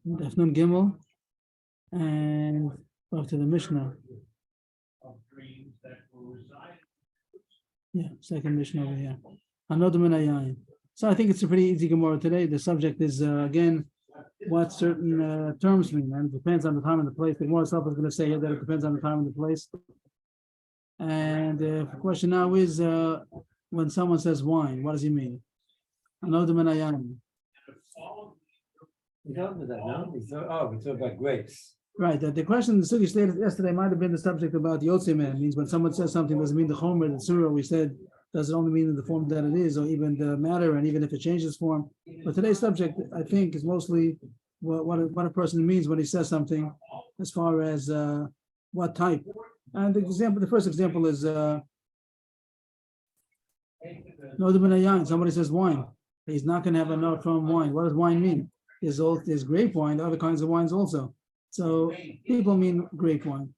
Defnun Gimel, and off to the Mishnah. Yeah, second Mishnah over here. So I think it's a pretty easy Gemara today. The subject is again what certain terms mean, and it depends on the time and the place. The Gemara itself is going to say here that it depends on the time and the place. And the question now is when someone says wine, what does he mean? We talked about that, no? We talked about grapes. Right. The question the Sugi stated yesterday might have been the subject about Yotze Man. Means when someone says something doesn't mean the Chomer, the Surah, we said, does it only mean in the form that it is, or even the matter, and even if it changes form. But today's subject, I think, is mostly what a person means when he says something, as far as what type. And the first example is somebody says wine. He's not going to have a note from wine. What does wine mean? There's grape wine, other kinds of wines also. So people mean grape wine.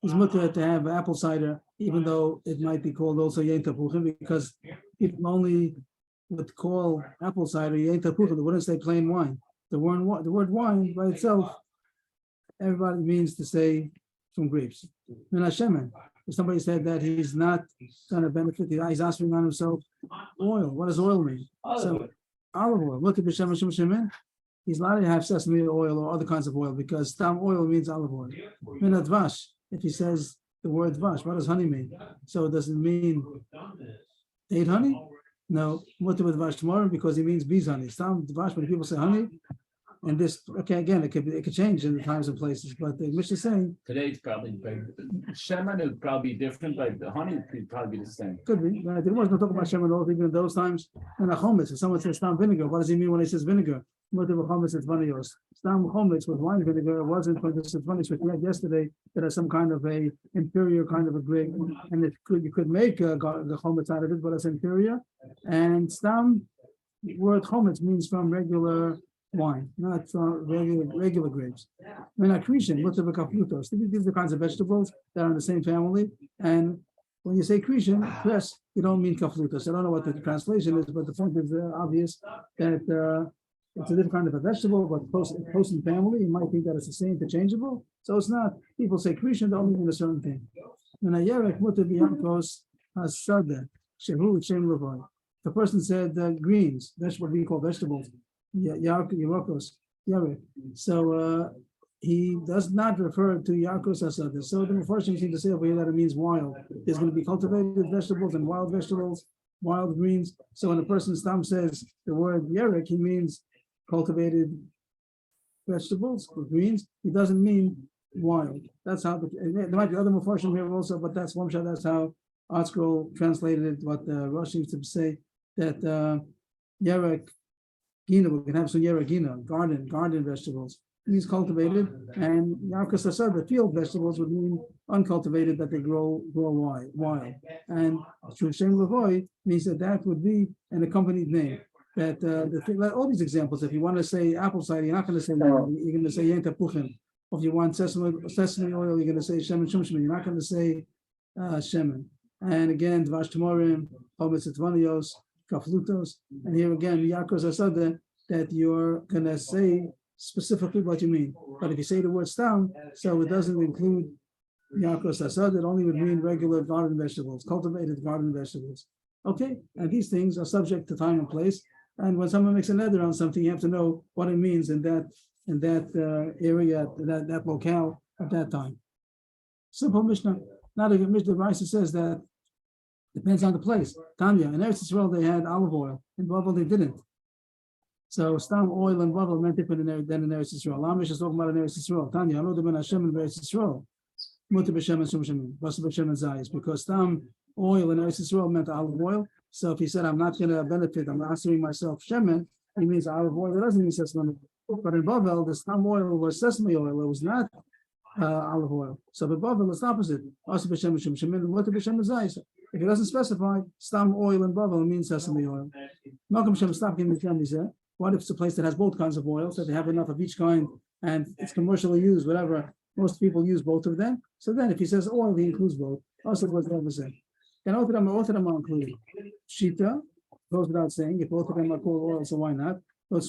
It's mutter to have apple cider, even though it might be called also yain tapuchim, because people only would call apple cider yain tapuchim. They wouldn't say plain wine. The word wine by itself, everybody means to say from grapes. If somebody said that he's not going to benefit, he's asking on himself oil. What does oil mean? So olive oil. Look at the he's allowed to have sesame oil or other kinds of oil because tam oil means olive oil. Minadvash, if he says the word vash, what does honey mean? So does it mean date honey? No, mutter with vash tomorrow because he means bees honey. Tam vash, when people say honey, and this, okay, again, it could change in the times and places, but the Mishnah is saying today it's probably Shemen would probably be different, but the honey could probably be the same. Could be. Right? There was no talk about Shemen oil even in those times. And a chometz, if someone says stam vinegar, what does he mean when he says vinegar? Mutter chometz it's vaniyos. Stam chometz with wine vinegar, it wasn't for this advantage which we had yesterday that has some kind of a inferior kind of a grape, and you could make the chometz out of it, but it's inferior. And stam word chometz means from regular wine, not regular grapes. When accretion, what's of a kaflutos? These are the kinds of vegetables that are in the same family. And when you say accretion, yes, you don't mean kaflutos. I don't know what the translation is, but the point is obvious that it's a different kind of a vegetable, but close in family. You might think that it's the same, interchangeable. So it's not. People say accretion, they only mean a certain thing. When a yerek mutter biyakos hasada shehu shem levoy. The person said greens. That's what we call vegetables. Yarkos, Yarek. So he does not refer to Yarkos Asada. So the first thing to say over here that it means wild. There's going to be cultivated vegetables and wild vegetables, wild greens. So when a person stam says the word Yarek, he means cultivated vegetables or greens. He doesn't mean wild. That's how there might be other Mepharshim here also, but that's one shot. That's how Art Scroll translated it. What Rosh used to say that Yarek. Gina, we can have some yeragina, garden vegetables. It means cultivated, and Yarkos Asad, the field vegetables would mean uncultivated, that they grow wild. And Shem Levoy means that would be an accompanied name. That like all these examples, if you want to say apple cider, you're not going to say no, you're going to say Yenta Puchin. Or if you want sesame oil, you're going to say Shemen Shumshman. You're not going to say Shemen. And again, Dvash Tamorim, Chometz Etvanios, Kaflutos, and here again, Yarkos Asada, that you're going to say specifically what you mean. But if you say the word stam, so it doesn't include Yarkos Asada, it only would mean regular garden vegetables, cultivated garden vegetables. Okay, and these things are subject to time and place. And when someone makes a neder on something, you have to know what it means in that area, that locale at that time. Simple Mishnah. Now the Mishnah Raisa says that depends on the place. Tanya, in Eretz Yisrael they had olive oil. In Babel they didn't. So stam oil and Babel meant different than in Eretz Yisrael. Lamish is talking about in Eretz Yisrael. Tanya, I know the ben Hashem in Eretz Yisrael. Mutter b'Shem and Shum Shemim. Basa b'Shem and Zayis. Because stam oil in Eretz Yisrael meant olive oil. So if he said, I'm not going to benefit, I'm answering myself Shemen, he means olive oil. It doesn't mean sesame. But in Babel, the stam oil was sesame oil. It was not olive oil. So the Babel is opposite. Basa b'Shem and Shum Shemim. Mutter b'Shem and Zayis. If it doesn't specify, stam oil in Babel means sesame oil. Malcolm Shem, stop giving the families there. What if it's a place that has both kinds of oil, so they have enough of each kind and it's commercially used, whatever, most people use both of them. So then if he says oil, he includes both. Also, what's the other say? then both of them are included. Shita goes without saying, if both of them are called oil, so why not? But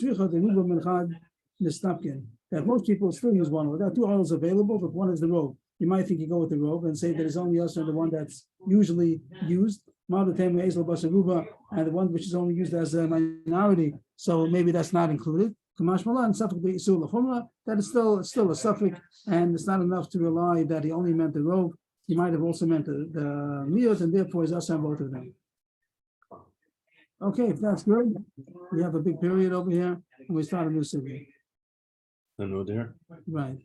that most people still use one oil. There are two oils available, but one is the robe. You might think you go with the robe and say that it's only also the one that's usually used, and the one which is only used as a minority. So maybe that's not included. That is still a suffix, and it's not enough to rely that he only meant the robe. He might have also meant the miyot, and therefore is also on both of them. Okay, if that's good, we have a big period over here, and we start a new city. I know there. Right.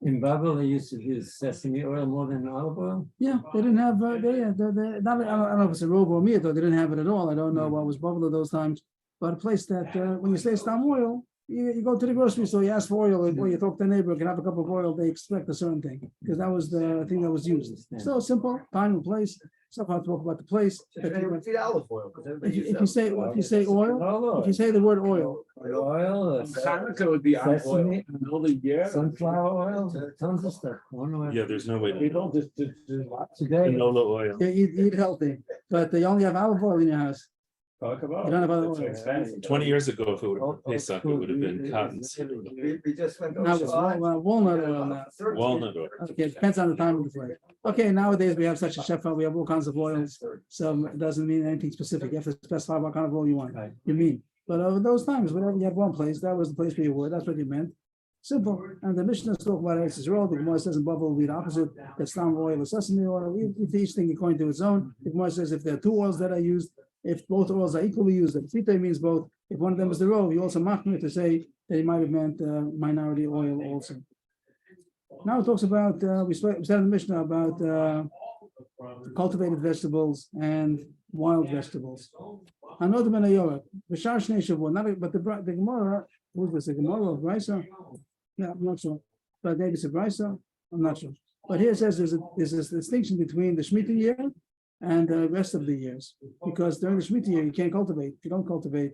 In Babel, they used to use sesame oil more than olive oil. Yeah, they didn't have, not, I don't know if it's a robe or miyot, though, they didn't have it at all. I don't know what was bubble at those times, but a place that, when you say stam oil, you go to the grocery store, you ask for oil, or you talk to the neighbor, can have a cup of oil, they expect a certain thing, because that was the thing that was used. So simple, time and place, so hard to talk about the place. They would feed olive oil, because everybody If you say oil, if you say the word oil, Oil, Hanukkah would be on oil, Sesame. middle of the year. sunflower oil, tons of stuff. Corn oil. Yeah, there's no way to. People just Today, Canola oil. you eat healthy, but you only have olive oil in your house. talk about. You don't have other It's oil. expensive. 20 years ago, if it would have Pesach, it would have been cotton. We just went. Now it's walnut oil now. Walnut oil. Okay, it depends on the time of the place. Okay, nowadays we have such a shefa, we have all kinds of oils, so it doesn't mean anything specific. You have to specify what kind of oil you want. Right. You mean, but over those times, whenever you had one place, that was the place where you were, that's what you meant. Simple. And the Mishnah talk about Eretz Yisrael. The Gemara says in Bava will be the opposite. That stam oil or sesame oil. If each thing according to its own. The Gemara says if there are two oils that are used, if both oils are equally used, if Tite means both. If one of them is the robe, you also machmir to say that he might have meant minority oil also. Now it talks about we said in the Mishnah about cultivated vegetables and wild vegetables. Another ben ayorah, b'shar shnei shavua. Not but the Gemara. Who's this? The Gemara of Brisa? Yeah, I'm not sure. But maybe it's a Brisa. I'm not sure. But here it says there's a distinction between the Shemitah year and the rest of the years. Because during the Shemitah year, you can't cultivate. You don't cultivate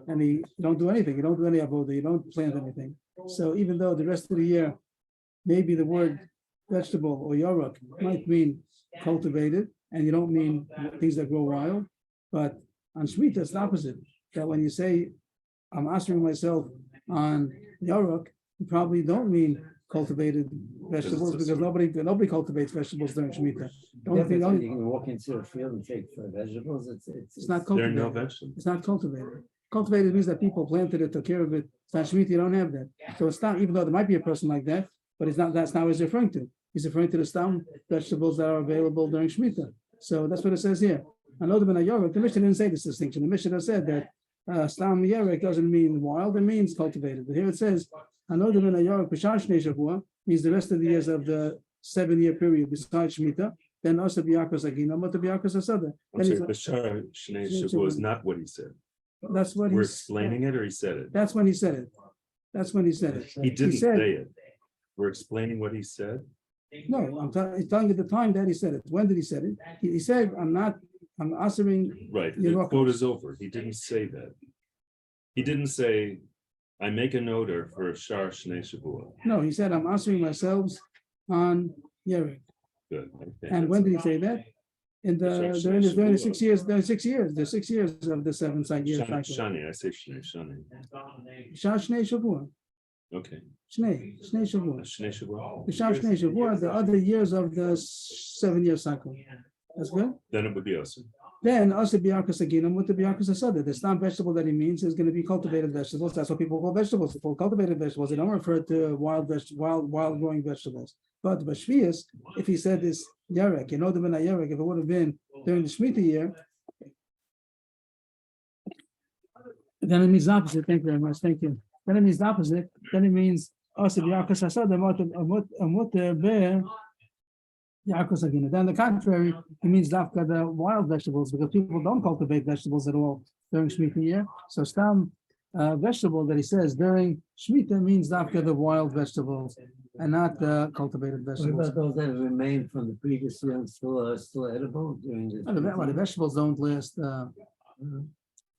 you don't do anything. You don't do any avodah. You don't plant anything. So even though the rest of the year, maybe the word vegetable or yorok might mean cultivated, and you don't mean things that grow wild. But on Shemitah, it's the opposite. That when you say, I'm answering myself on yorok, you probably don't mean cultivated vegetables because nobody cultivates vegetables during Shemitah. The only thing, you can walk into a field and take for vegetables. it's not There are no cultivated. vegetables. It's not cultivated. Cultivated means that people planted it, took care of it. It's not Shemitah, you don't have that. So it's not, even though there might be a person like that, but it's not, that's not what he's referring to. He's referring to the stam vegetables that are available during Shemitah. So that's what it says here. Another ben ayorah, the Mishnah didn't say this distinction. The Mishnah said that stam yerek doesn't mean wild, it means cultivated. But here it says, another ben ayorah, b'shar shnei shavua, means the rest of the years of the 7-year period besides Shemitah. Then also b'yakos agina, but the b'yakos asada. I'm sorry, Bashar Shnei Shavua is not what he said. That's what We're he's. explaining it or he said it? That's when he said it. That's when he said it. He didn't said- say it. We're explaining what he said. No, I'm telling you the time that he said it. When did he say it? He said, I'm answering. Right, You're the welcome. quote is over. He didn't say that. He didn't say, I make a noter for Shar Shnei Shavua. No, he said, I'm answering myself on Yerek. Good. okay, And when that's did he say that? In the, during the 6 years, the 6 years of the 7 year Shani, cycle. Shani, I say Shani. Shah Shnei Shavua. Okay. Shnei Shavua. Shnei Shavua. The Shah Shnei Shavua, the other years of the 7-year cycle. That's good. Then it would be us. Then also biarkas aginam with the biarkas asada. The stam vegetable that he means is going to be cultivated vegetables. That's what people call vegetables. They call cultivated vegetables. They don't refer to wild growing vegetables. But Bashvias, if he said this yarek, the ben yarek, if it would have been during the Shemitah year, then it means the opposite. Thank you very much. Thank you. Then it means the opposite. Then it means also biarkas asada amot be. Then the contrary, it means dafka the wild vegetables because people don't cultivate vegetables at all during Shemitah year. So stam vegetable that he says during Shemitah means dafka the wild vegetables and not the cultivated What vegetables. about those that remain from the previous year and still edible during the? The vegetables don't last.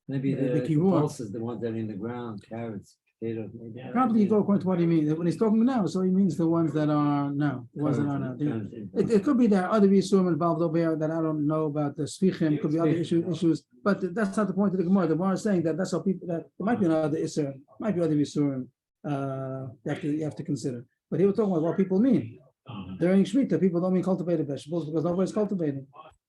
Maybe the the kiruah. pulses, the ones that are in the ground, carrots. They don't need that. Probably you go according to what he means. When he's talking now, so he means the ones that are now, the ones that are now. It could be there are other Yisurim involved over here that I don't know about the Svichim, could be other issues, but that's not the point of the Gemara. The Gemara is saying that that's how people, that there might be another Isser, might be other Yisurim, you have to consider. But he was talking about what people mean. During Shemitah, people don't mean cultivated vegetables because nobody's cultivating.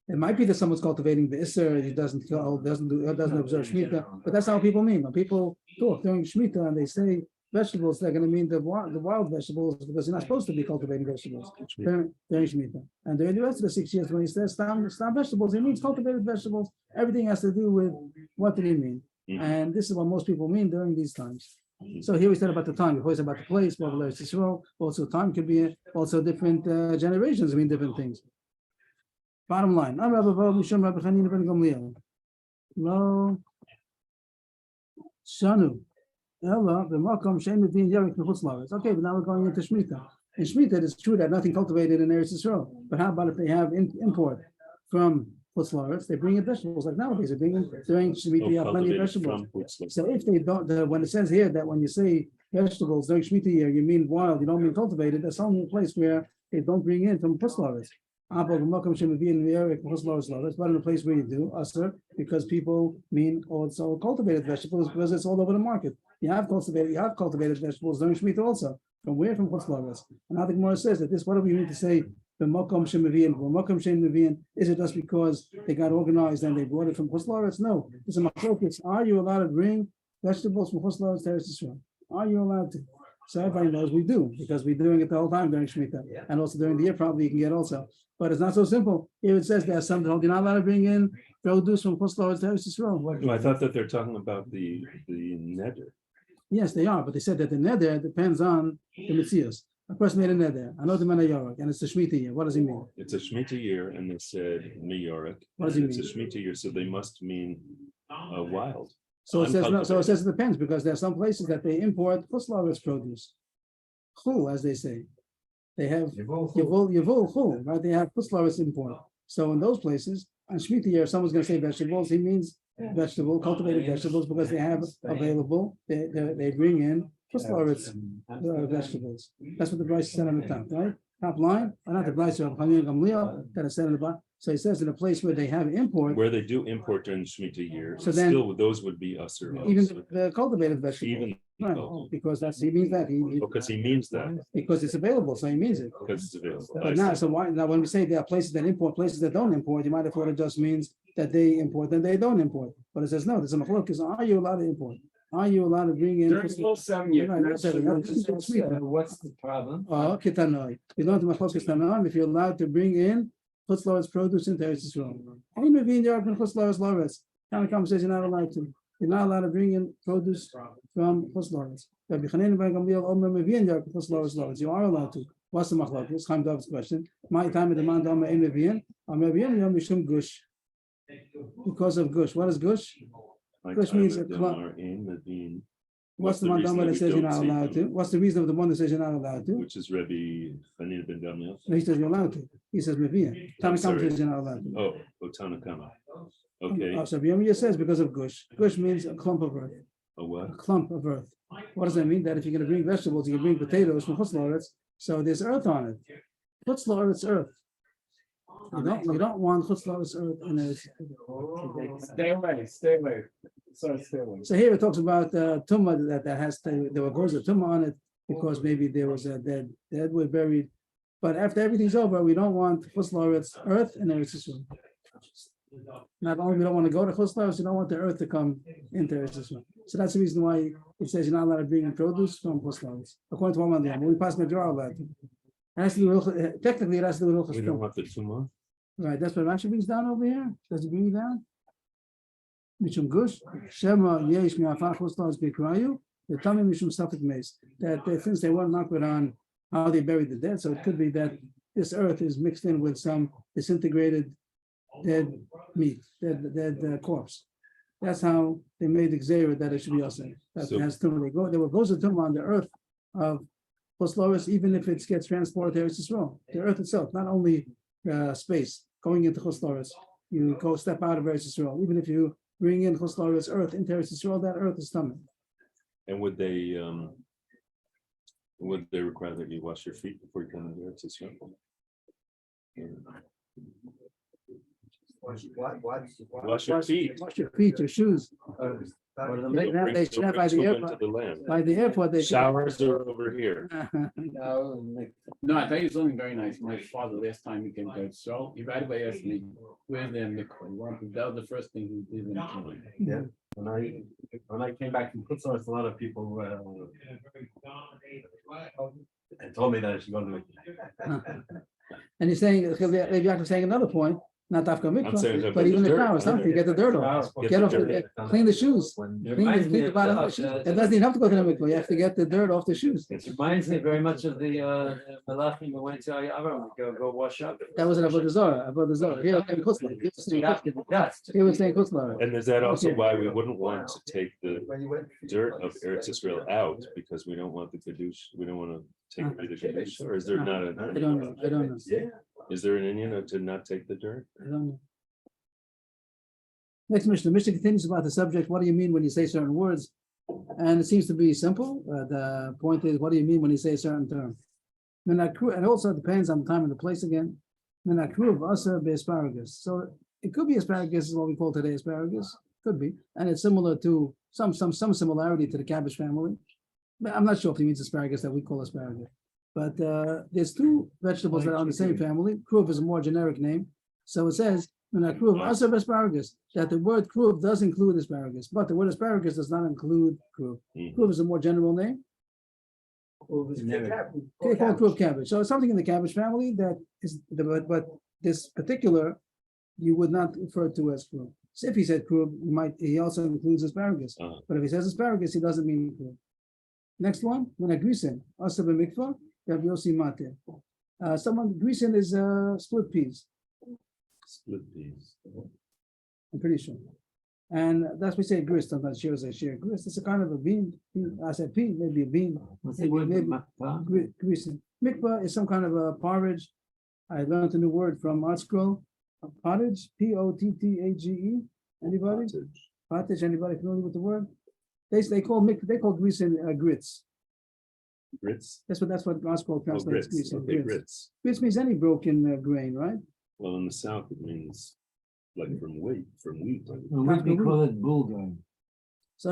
It might be that someone's cultivating the Isser, he doesn't observe Shemitah, but that's how people mean. When people talk during Shemitah and they say vegetables, they're going to mean the wild vegetables because you're not supposed to be cultivating vegetables during Shemitah. And during the rest of the 6 years, when he says stam vegetables, he means cultivated vegetables. Everything has to do with what did he mean. And this is what most people mean during these times. So here we said about the time, before we said about the place, also time could be also different generations mean different things. Bottom line, no, Shanu. Okay, but now we're going into Shemitah. In Shemitah, it's true that nothing cultivated in Eretz Yisrael. But how about if they have import from Chutzlaretz? They bring in vegetables like nowadays. They bring in during Shemitah, you have plenty of vegetables. So if they don't, when it says here that when you say vegetables during Shemitah year, you mean wild, you don't mean cultivated. That's only a place where they don't bring in from Chutzlaretz. But in a place where you do, because people mean also cultivated vegetables because it's all over the market. You have cultivated vegetables during Shemitah also. From where? From Chutzlaretz. And now the Gemara says that this, what do we mean to say the Mokom Shemavian? Mokom Shemavian, is it just because they got organized and they brought it from Chutzlaretz? No. It's a machlokas. Are you allowed to bring vegetables from Chutzlaretz to Eretz Yisrael? Are you allowed to? So everybody knows we do, because we're doing it the whole time during Shemitah. And also during the year, probably you can get also. But it's not so simple. Here it says there's something you're not allowed to bring in produce from Chutzlaretz to Eretz Yisrael. No, I thought that they're talking about the neder. Yes, they are, but they said that the neder depends on the Metzios. A person made a neder. I know the Mana York, and it's the Shemitah year. What does he mean? It's a Shemitah year, and they said Meyorek. What does he It's a mean? Shemitah year, so they must mean wild. So it says no, so it Uncultivated. says it depends, because there are some places that they import Chutzlaretz produce. Chul, as they say. They have Yevul Chul, right? They have Chutzlaretz import. So in those places, on Shemitah year, if someone's going to say vegetables, he means cultivated vegetables, because they have available, they bring in Chutzlaretz vegetables. That's what the Bryce said on the top, right? Top line, or not the Bryce of Gamliel that is said in the bottom. So he says in a place where they have import, Where they do import during the Shemitah year, So then- still those would be usher. even the cultivated vegetables. Even Right, because he means that because he means that, because it's available, so he means it. because it's available. I But now, see. so why now when we say there are places that import, places that don't import, you might have thought it just means that they import and they don't import. But it says no, there's a machlokas. Are you allowed to import? Are you allowed to bring in? During full 7 years. Right, that's it. What's the problem? Oh, kitanoi. You don't have machlokas tanoim if you're allowed to bring in Chutzlaretz produce into Eretz Yisrael. Any Mevin York and Chutzlaretz Loretz. Kind of conversation you're not allowed to. You're not allowed to bring in produce from Chutzlaretz. You are allowed to. What's the machlokas? Chaim Dov's question. My time at the man dama in Mevin. Mevin yom mishum gush. Because of gush. What is gush? My Which time means at a them club. are in Medin, What's the reason mandama that we says you're don't not see allowed to? them? What's the reason of the one that says you're not allowed to? which is Rebbe Hanina ben Gamliel. No, he says you're allowed to. He says Mevin. Tommy sorry. says you're not allowed to. Oh, Otanakama. Okay, So Yom says because of gush. Gush means a clump of earth. a what? A clump of earth. What does that mean? That if you're going to bring vegetables, you can bring potatoes from Chutzlaretz. So there's earth on it. Chutzlaretz earth. We don't want Chutzlaretz earth in it. Stay away, stay away. Sorry, stay away. So here it talks about tumah that has there goes a tumah on it because maybe there was a dead were buried. But after everything's over, we don't want Chutzlaretz earth in Eretz Yisrael. Not only we don't want to go to Chutzlaretz, we don't want the earth to come into Eretz Yisrael. So that's the reason why it says you're not allowed to bring in produce from Chutzlaretz. According to one of we pass Major allowed to. It has to do technically it has to do with We don't want the tumor. Right, that's what Rashi brings down over here. Does he bring it down? Mishum gush, Shema yesh mi'afar Chutzlaretz b'krayu, the Tamim mishum safek meis. That since they weren't knocked on how they buried the dead, so it could be that this earth is mixed in with some disintegrated dead meat, dead corpse. That's how they made the gzeira that it should be also. That So- has tumor. There goes a tumor on the earth of Chutzlaretz, even if it gets transported to Eretz Yisrael. The earth itself, not only space going into Chutzlaretz. You go step out of Eretz Yisrael. Even if you bring in Chutzlaretz earth into Eretz Yisrael, that earth is coming. And would they require that you wash your feet before you come in there? It's a simple. Wash your feet. Wash your feet, your shoes. They should have by the airport. By the airport, they should. Showers are over here. No, I tell you something very nice. My father, last time he came to so he right away asked me, where's the mikvah? That was the first thing he did. Yeah. When I came back from Kutzos, a lot of people and told me that I should go to the. And he's saying, maybe I'm saying another point, not Dafka I'm saying mikvah, that but even the dirt shower, on something, there. get the dirt off. Get off, clean the shoes. Clean the bottom of the shoes. It doesn't even have to go to the mikvah. You have to get the dirt off the shoes. It reminds me very much of the Malachim who went to Avram, go wash up. That was an Avodah Zarah. Here, he was saying Kutzlar. And is that also why we wouldn't want to take the When you went. dirt of Eretz Israel out, because we don't want the Kiddush, we don't want to take away the Kiddush, or is there not I a? don't know. Yeah. Is there an Indian to not take the dirt? I don't know. Next Mishnah. The Mishnah continues about the subject. What do you mean when you say certain words? And it seems to be simple. The point is, what do you mean when you say a certain term? It also depends on the time and the place again. Asparagus. So it could be asparagus, is what we call today asparagus. Could be, and it's similar to some similarity to the cabbage family. But I'm not sure if he means asparagus that we call asparagus. But there's two vegetables that are in the same family. Kruv is a more generic name. So it says, kruv, asparagus, that the word kruv does include asparagus, but the word asparagus does not include kruv. Kruv is a more general name. They call it kruv cabbage. So it's something in the cabbage family that is, but this particular, you would not refer to as kruv. So if he said kruv, he also includes asparagus. But if he says asparagus, he doesn't mean kruv. Next one, grisen, asa b'mikvah, Rabbi Yossi Mate. Someone grisen is split peas. Split peas. I'm pretty sure. And that's we say grist, sometimes she was a sheer grist. It's a kind of a bean. I said pea, maybe a bean. Maybe grisen. Mikvah is some kind of a porridge. I learned a new word from Art Scroll. Pottage, Pottage. Anybody? Pottage. Anybody familiar with the word? They call grisen grits. Grits? That's what Art Scroll translates. Grits. Okay, grits. Grits means any broken grain, right? Well, in the South, it means like from wheat. We call it bulgur. So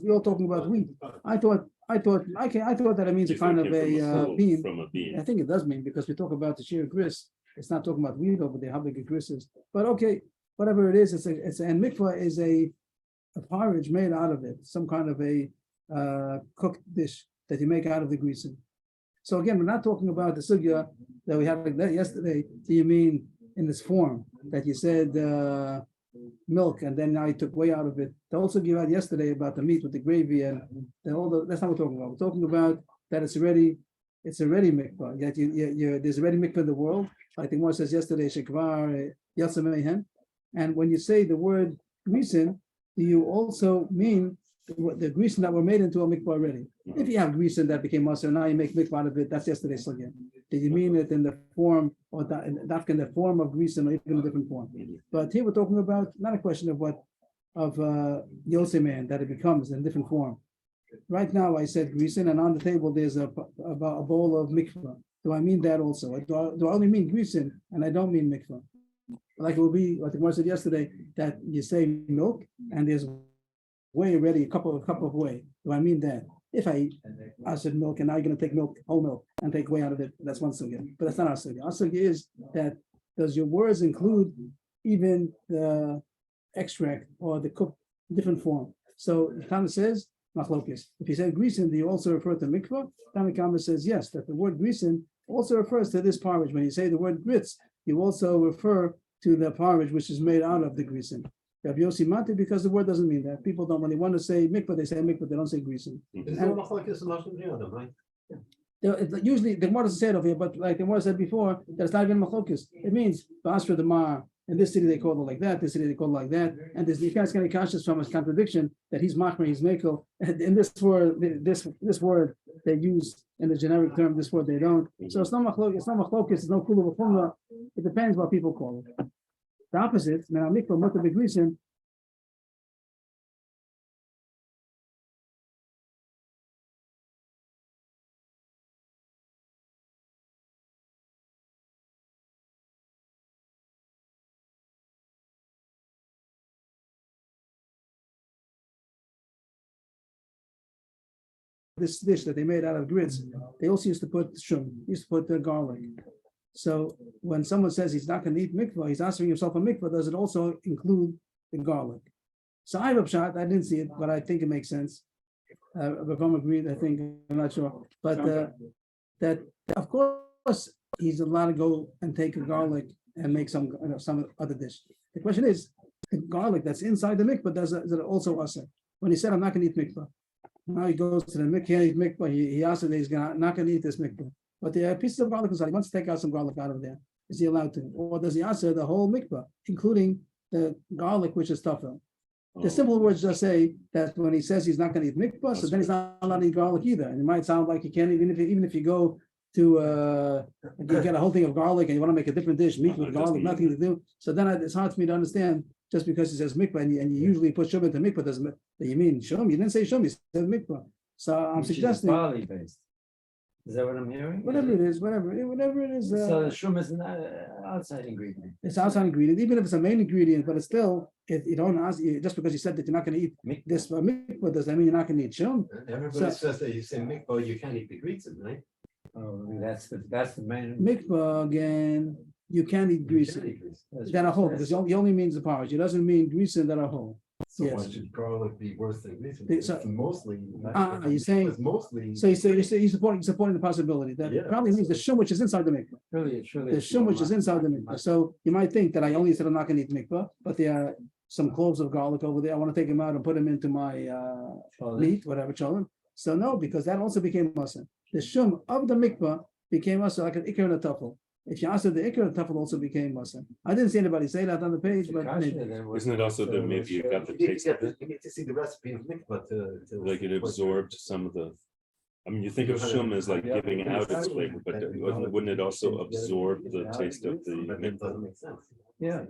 you're talking about wheat. I thought that it means a kind of a bean. From a bean. I think it does mean, because we talk about the sheer grist. It's not talking about wheat over there, how big a grist is. But okay, whatever it is, and mikvah is a porridge made out of it, some kind of a cooked dish that you make out of the grisen. So again, we're not talking about the sugya that we had yesterday. Do you mean in this form that you said milk, and then now you took way out of it? The also you had yesterday about the meat with the gravy and that's not what we're talking about. We're talking about that it's already mikvah. That there's already mikvah in the world. Like the one says yesterday, shekvar yasamehen. And when you say the word grisen, do you also mean the grisen that were made into a mikvah already? If you have grisen that became muscle, now you make mikvah out of it, that's yesterday's sugya. Did you mean it in the form, or that in the form of grisen, or even a different form? But here we're talking about not a question of Yoseman, that it becomes in a different form. Right now I said grisen, and on the table there's a bowl of mikvah. Do I mean that also? Do I only mean grisen and I don't mean mikvah? Like it will be what the one said yesterday, that you say milk and there's whey already, a cup of whey. Do I mean that? If I said milk and now you're going to take milk, whole milk, and take whey out of it, that's one sugya. But that's not our sugya. Our sugya is that does your words include even the extract or the cooked different form? So Tana says machlokes. If you say grisen, do you also refer to mikvah? Tanakama says yes, that the word grisen also refers to this porridge. When you say the word grits, you also refer to the porridge which is made out of the grisen. Rabbi Yossi Mate, because the word doesn't mean that. People don't, when they want to say mikvah, they say mikvah, they don't say grisen. Usually the more doesn't say it over here, but like the more said before, that it's not even machlokes. It means Basra the Mar. In this city they call it like that. This city they call it like that. And this you guys getting conscious from a contradiction that he's machmer, he's mekel. And in this word, this word they use in the generic term. This word they don't. So it's not machlokes. It's not machlokes. It's no kula v'chumra. It depends what people call it. The opposite, mikvah mutar b'grisen, this dish that they made out of grits, they also used to put shum, used to put the garlic. So when someone says he's not going to eat mikvah, he's asking himself a mikvah, does it also include the garlic? So I have a shot, I didn't see it, but I think it makes sense. Become agreed, I think, I'm not sure, but that of course he's allowed to go and take a garlic and make some other dish. The question is, the garlic that's inside the mikvah, does it also asa? When he said, I'm not going to eat mikvah, now he goes to the mikvah, can't eat mikvah, he asked that he's not going to eat this mikvah. But the pieces of garlic inside, he wants to take out some garlic out of there. Is he allowed to? Or does he answer the whole mikvah, including the garlic, which is tougher? The simple words just say that when he says he's not going to eat mikvah, so then he's not allowed to eat garlic either. And it might sound like he can't, even if you go to you get a whole thing of garlic and you want to make a different dish, meat with garlic, nothing to do. So then it's hard for me to understand, just because he says mikvah and you usually put shum into mikvah, doesn't you mean shum? You didn't say shum, you said mikvah. So I'm Which is suggesting barley based. Is that what I'm hearing? whatever it is, whatever it is. So the shum is an outside ingredient. It's outside ingredient, even if it's a main ingredient, but it's still, if you don't ask, just because you said that you're not going to eat this mikvah, does that mean you're not going to eat shum? Everybody says that you say mikvah, you can't eat the greets, right? Oh, that's the main. Mikvah, again, you can't eat grease that are whole, because he only means the porridge. It doesn't mean grease that are whole. So Yes. why should garlic be worse than grease? So- It's mostly. you're saying- It's mostly. So he's supporting the possibility that Yeah. probably means the shum which is inside the mikvah. Surely. The shum which is inside the mikvah. So you might think that I only said I'm not going to eat mikvah, but there are some cloves of garlic over there. I want to take them out and put them into my meat, whatever, children. So no, because that also became muscle. The shum of the mikvah became muscle like an ikar and a tuffle. If you answer the ikar, the tuffle also became muscle. I didn't see anybody say that on the page, but maybe. Isn't it also that maybe you got the taste of it? You need to see the recipe of mikvah to. Like it absorbed some of the, I mean, you think of shum as like giving out its flavor, but wouldn't it also absorb the taste of the That mikvah? doesn't make sense. Yeah.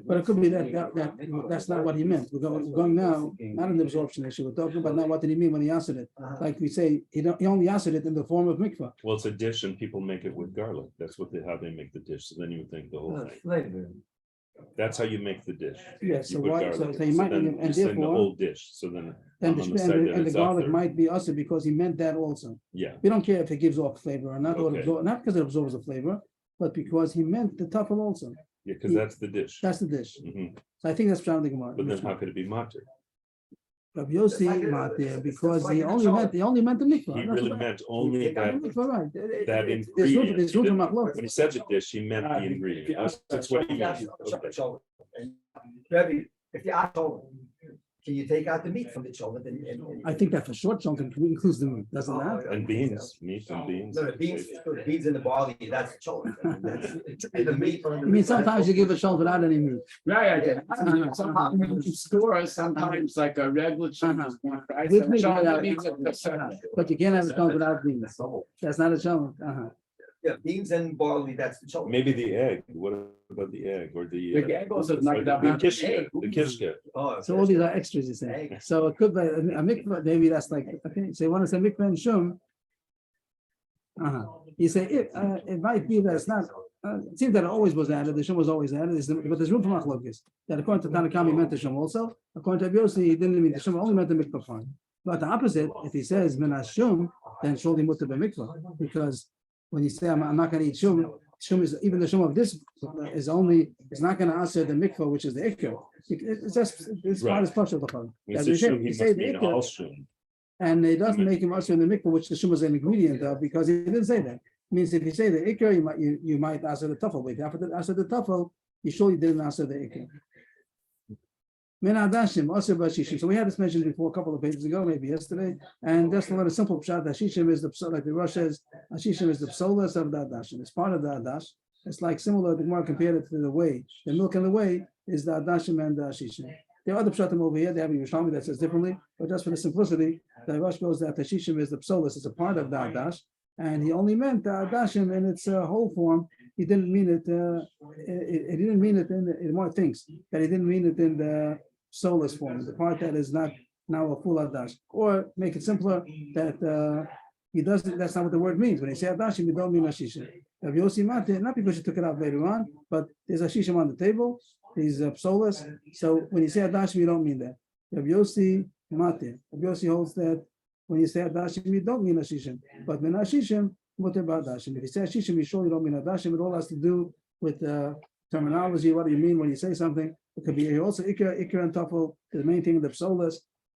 But it could be that's not what he meant. We're going now, not an absorption issue. We're talking about now what did he mean when he answered it? Like we say, he only answered it in the form of mikvah. Well, it's a dish and people make it with garlic. That's how they make the dish. So then you would think the whole thing. Flavor. That's how you make the dish. Yes, You so put why, garlic. so you might, then and you're saying the therefore, whole dish. So then and I'm on the side that the it's garlic after. might be usher because he meant that also. Yeah, We don't care if it gives off flavor or not, or Okay. not because it absorbs the flavor, but because he meant the tuffle also. yeah, because that's the dish. That's the dish. Mhm. So I think that's Pshat the Gemara. But then how could it be matir? Rabbi Yossi matir, because he only meant the mikvah. He really meant only that Right. that There's room ingredient. for He didn't- machlokes. When he said the dish, he meant the ingredient. That's what he meant. Okay. Rebbe, if you ask, can you take out the meat from the children? I think that for short children includes the meat, doesn't that? And beans, meat and beans. No, the beans in the barley, that's the children. The meat. I mean, sometimes you give a shell without any meat. Right, Yeah. sometimes in stores, sometimes like a regular chicken. is more priced With than meat, chicken yeah. meats at the center. But you can't have a shell without beans. That's not a shell. Yeah, beans and barley, that's the children. Maybe the egg. What about the egg or the? The egg also is not or that The bad. kishka, the kishka. Oh, So all these are extras, you say. Egg. So it could be a mikvah, maybe that's like, okay, so you want to say mikvah and shum. You say it might be that it's not, it seems that it always was added, the shum was always added, but there's room for machlokes. That according to Tanakami, he meant the shum also. According to Rabbi Yossi, he didn't mean the shum, only meant the mikvah part. But the opposite, if he says minas shum, then surely mutter be mikvah, because when you say I'm not going to eat shum, shum is even the shum of this is not going to answer the mikvah, which is the ikar. It's just it's part of the When he As said we said, shum, he you say must the mean ikar, all shum. and it doesn't make him usher in the mikvah, which the shum is an ingredient of, because he didn't say that. It means if you say the ikar, you might answer the tuffle. But if you have to answer the tuffle, you surely didn't answer the ikar. Min adashim, usher b'ashishim. So we had this mentioned before a couple of pages ago, maybe yesterday, and just a little simple pshat. Ashishim is the like the Rosh says. Ashishim is the psolas of the adashim. It's part of the adash. It's like similar. The Gemara compared it to the whey. The milk and the whey is the adashim and the ashishim. There are other pshatim over here. They have a Yerushalmi that says differently, but just for the simplicity, the Rosh goes that ashishim is the psolas. It's a part of the adash, and he only meant the adashim in its whole form. He didn't mean it. He didn't mean it in more things. That he didn't mean it in the soulless form, the part that is not now a full adash. Or make it simpler that he doesn't. That's not what the word means. When you say adashim, you don't mean ashishim. Rabbi Yossi Mate, not because you took it out later on, but there's ashishim on the table. He's soulless. So when you say adashim, you don't mean that. Rabbi Yossi Mate. Rabbi Yossi holds that when you say Adashim, you don't mean Ashishim. But Min Ashishim, what about Adashim? If you say Ashishim, you surely don't mean Adashim. It all has to do with terminology. What do you mean when you say something? It could be also Ikar and Tafel, the main thing in the psolas.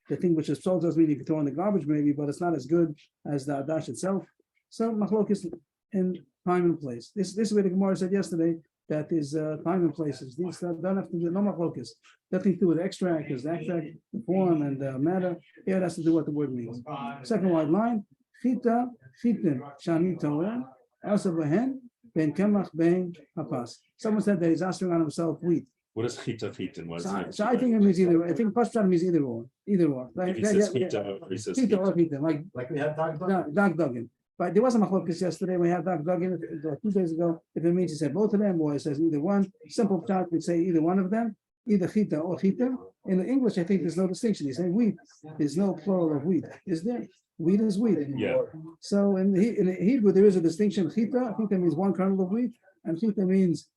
The thing which is psolas does mean you can throw in the garbage maybe, but it's not as good as the Adash itself. So machlokes in time and place. This is what the Gemara said yesterday. That is time and places. These don't have to do no machlokes. Nothing to do with extract, because the extract, the form and the matter. Here it has to do what the word means. Second wide line. Chita, chitim, shani toer, asa behen, ben kemach, ben hapas. Someone said that he's asking on himself wheat. What is chita chitin? What is So I think it means either. I think Pashtan means either or. Either or. If he says chita or he says Chita or chita. chita, Like we have Dog Dog Duggan. But there was a machlokes yesterday. We had Dog Duggan 2 days ago. If it means he said both of them, or it says either one. Simple chat would say either one of them, either chita or chita. In English, I think there's no distinction. He's saying wheat. There's no plural of wheat. Is there? Wheat is wheat. Yeah. So in Hebrew, there is a distinction. Chita means one kernel of wheat, and chita means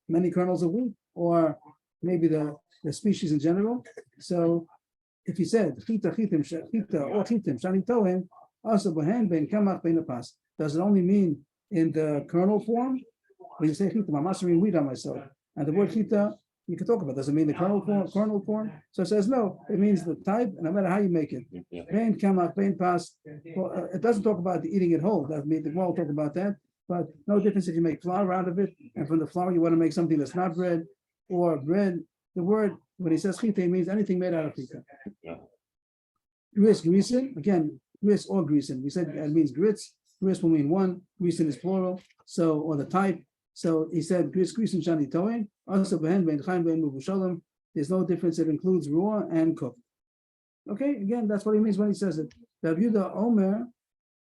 many kernels of wheat, or maybe the species in general. So if he said chita or chitim shani tohem, also behen ben kamach ben apas, does it only mean in the kernel form? When you say chitim, I'm also reading wheat on myself, and the word chita you can talk about. Does it mean the kernel form? So it says no. It means the type, no matter how you make it. Ben kamach ben pas. Well, it doesn't talk about eating it whole. That means the won't talk about that. But no difference if you make flour out of it, and from the flour you want to make something that's not bread. Or bread, the word, when he says chita, means anything made out of chita. Gris, grisen, again, gris or grisen. We said it means grits. Gris will mean one, grisen is plural, so, or the type. So he said, gris, grisen, shani toing, also behen, ben chaim, ben muvushalom. There's no difference, it includes raw and cooked. Okay, again, that's what he means when he says it. Rav Yehuda Omer,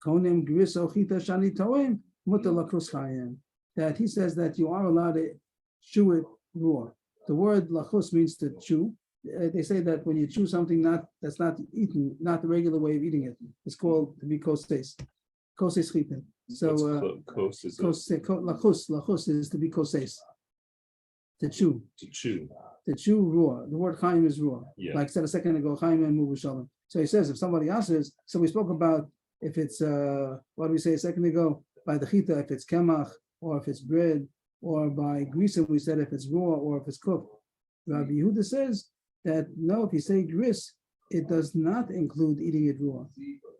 konim gris o chita shani toing, mutar lakrus chayim. That he says that you are allowed to chew it raw. The word lachus means to chew. They say that when you chew something that's not eaten, not the regular way of eating it, it's called to be koses. Koses chitin. So lachus is to be koses. To chew. To chew raw. The word chaim is raw. Yeah. Like I said a second ago, chaim and muvu shalom. So he says if somebody asks, so we spoke about if it's what did we say a second ago? By the chita, if it's kemach or if it's bread. Or by grisa, we said if it's raw or if it's cooked. Rabbi Yehuda says that no, if you say gris, it does not include eating it raw.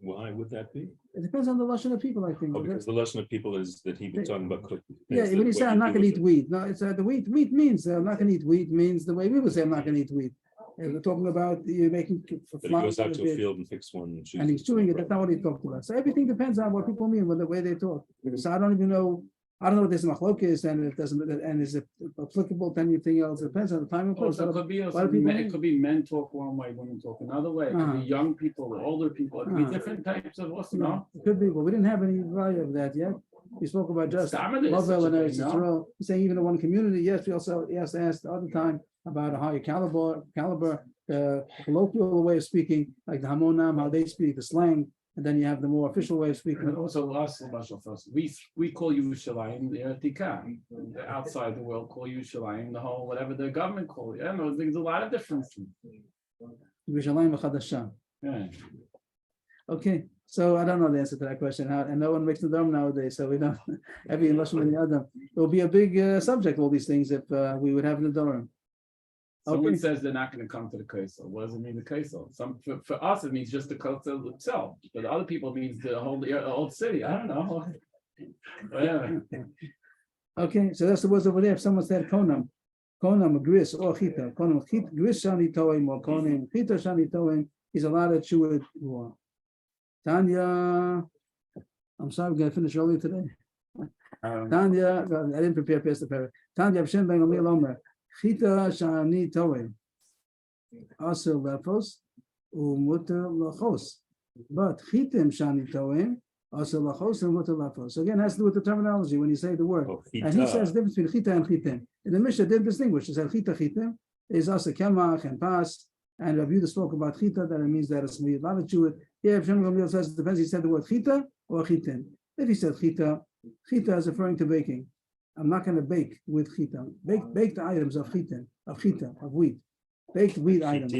Why would that be? It depends on the lashon of people, I think. Oh, because the lesson of people is that he was talking about cooking. Yeah, when you say I'm not going to eat wheat, no, it's the wheat. Wheat means I'm not going to eat wheat means the way we would say I'm not going to eat wheat. And we're talking about you're making for But he goes out to a field and picks one and and he's chewing it. That's not what he talked about. So everything depends on what people mean with the way they talk. So I don't even know. I don't know if this machlokes and it doesn't, and is it applicable to anything else? It depends on the time and place. Also, it could be also, it could be men talk one way, women talk another way. It could be young people, older people. It could be different types of what's no. It could be, but we didn't have any value of that yet. We spoke about just Lovel and Eretz Yisrael. He's saying even in one community. Yes, we also asked the other time about a higher caliber, the colloquial way of speaking, like the Hamonam, how they speak, the slang. And then you have the more official way of speaking. And also us, we call Yerushalayim the Ertika. The outside the world call Yerushalayim the whole whatever the government call it. Yeah, no, there's a lot of difference. Yerushalayim v'chadasha. Yeah. Okay, so I don't know the answer to that question. And no one makes the dome nowadays, so we don't. Every Lashon and the other. It will be a big subject. All these things if we would have the Nedarim. Someone says they're not going to come to the Kaisel. What does it mean the Kaisel? For us it means just the Kaisel itself. But other people it means the whole city. I don't know. Whatever. Okay, so that's the words over there. If someone said konam, gris or chita, konam gris shani toim or konam chita shani toim, he's allowed to chew it raw. Tanya, I'm sorry, we're going to finish early today. Tanya, I didn't prepare past the paragraph. Tanya, Hashem ben Gamliel Omer. Chita shani toim, aser lefos, umuter lachos. But chitim shani toim, aser lachos and muter lefos. So again, it has to do with the terminology when you say the word. And he says the difference between chita and chitim. In the Mishnah, didn't distinguish. He said chita chitim is aser kemach and pas. And Rav Yehuda spoke about chita, that it means that it's allowed to chew it. Yeah, if Shem Gamliel says it depends. He said the word chita or chitim. If he said chita is referring to baking. I'm not going to bake with chita. Bake the items of chita, of wheat. baked wheat items.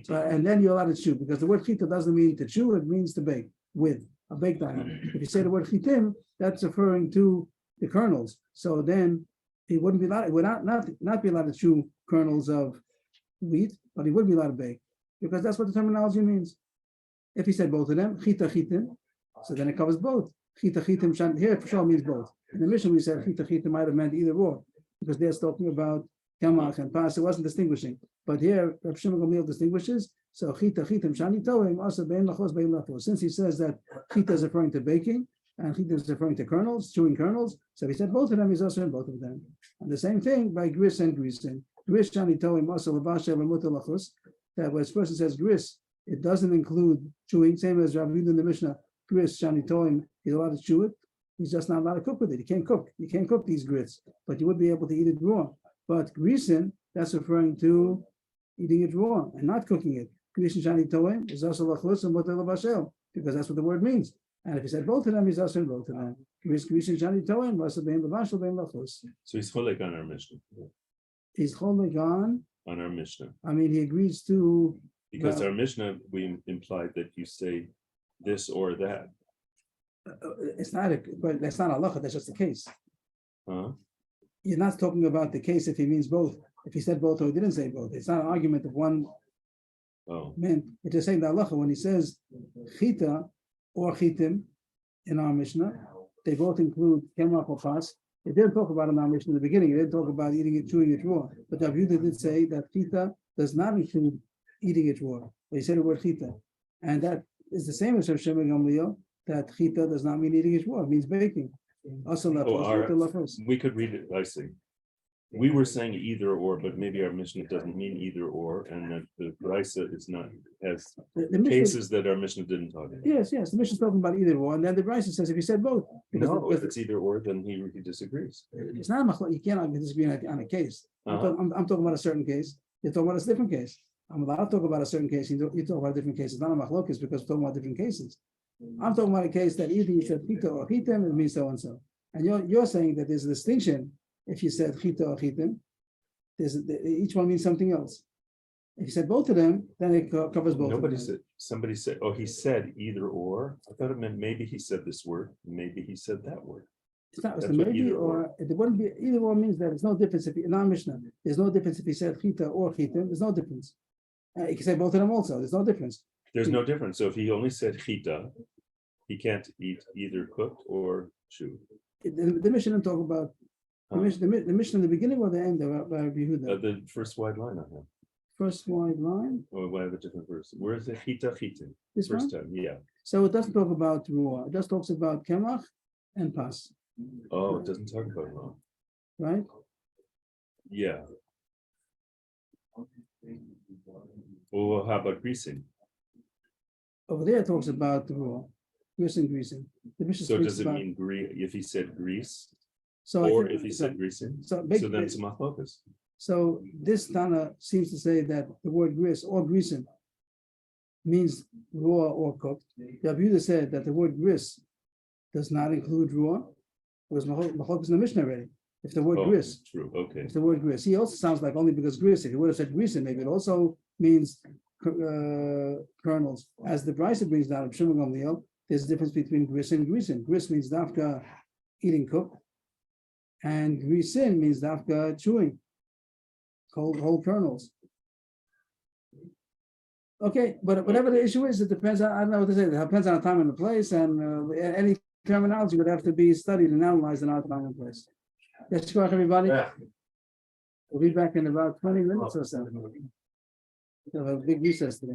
And then you're allowed to chew, because the word chita doesn't mean to chew, it means to bake with a baked item. If you say the word chitim, that's referring to the kernels. So then he wouldn't be allowed, he would not be allowed to chew kernels of wheat, but he would be allowed to bake, because that's what the terminology means. If he said both of them, chita chitim, so then it covers both. Chita chitim here for sure means both. In the mission we said chita chitim might have meant either or, because they're talking about kamach and pas. It wasn't distinguishing. But here Rav Shimon Gamliel distinguishes. So chita chitim shani toim also bein lachos bein lachos. Since he says that chita is referring to baking and chita is referring to kernels, chewing kernels, so he said both of them, he's also in both of them. And the same thing by gris and grisin. Gris shani toim also labasha lemuta lachos. That when this person says gris, it doesn't include chewing. Same as Rav Yudin in the Mishnah. Gris shani toim, he's allowed to chew it. He's just not allowed to cook with it. You can't cook. You can't cook these grits, but you would be able to eat it raw. But grisin, that's referring to eating it raw and not cooking it. Grisin shani toim is also lachos and mutar l'bashel, because that's what the word means. And if he said both of them, he's also in both of them. Grisin shani toim must have been l'bashel bein lachos. So he's cholik on our Mishnah. He's cholik on our Mishnah. I mean, he agrees to, because our Mishnah, we implied that you say this or that. It's not but that's not halacha, that's just the case. Huh? You're not talking about the case if he means both. If he said both or he didn't say both, it's not an argument of one meant. It's just saying the halacha when he says chita or chitim in our Mishnah, they both include kemach or pas. It didn't talk about it in our Mishnah in the beginning. It didn't talk about eating it, chewing it raw. But Rav Yehuda did say that chita does not include eating it raw. But he said the word chita, and that is the same as Rav Shimon Gamliel. That chita does not mean eating it raw; it means baking. Also, we could read it. I see. We were saying either or, but maybe our Mishnah doesn't mean either or, and that the Brisa is not has the cases that our Mishnah didn't talk about. Yes, the Mishnah is talking about either or, and then the Brisa says if you said both. No, if it's either or, then he disagrees. It's not you cannot disagree on a case. I'm talking about a certain case. You're talking about a different case. I'm allowed to talk about a certain case. You talk about a different case. It's not a machlokes because we're talking about different cases. I'm talking about a case that either you said chita or chitim, it means so and so. And you're saying that there's a distinction if you said chita or chitim. Each one means something else. If you said both of them, then it covers both. Nobody said. Somebody said. Oh, he said either or. I thought it meant maybe he said this word. Maybe he said that word. It's not. It's maybe or it wouldn't be either or means that there's no difference if in our Mishnah there's no difference if he said chita or chitim. There's no difference. You can say both of them also. There's no difference. There's no difference. So if he only said chita, he can't eat either cooked or chewed. The Mishnah didn't talk about the Mishnah in the beginning or the end of Rabbi Yehuda. The first wide line I have. First wide line. Or I have a different verse. Where is it? Chita chitim. This first one? time, yeah. So it doesn't talk about ruah. It just talks about kemach and pas. Oh, it doesn't talk about raw. Right? Yeah. Well, how about greasing? Over there it talks about ruah. Greasing. The Mishnah So speaks does it about, mean if he said grease? so Or if he said greasing? so then it's a machlokas. So this Tana seems to say that the word gris or greasing means raw or cooked. Rabbi Yehuda said that the word gris does not include raw. It was machlokes in the Mishnah already. If the word gris, true, okay. if the word gris, he also sounds like only because gris. If he would have said greasing, maybe it also means kernels. As the Brisa brings down of Shimon Gamliel, there's a difference between gris and greasing. Gris means dafka eating cooked, and greasing means dafka chewing whole kernels. Okay, but whatever the issue is, it depends on, I don't know what to say, it depends on the time and the place, and any terminology would have to be studied and analyzed in our time and place. Yes, go ahead, everybody. Yeah. We'll be back in about 20 minutes or so. We'll have a big recess today.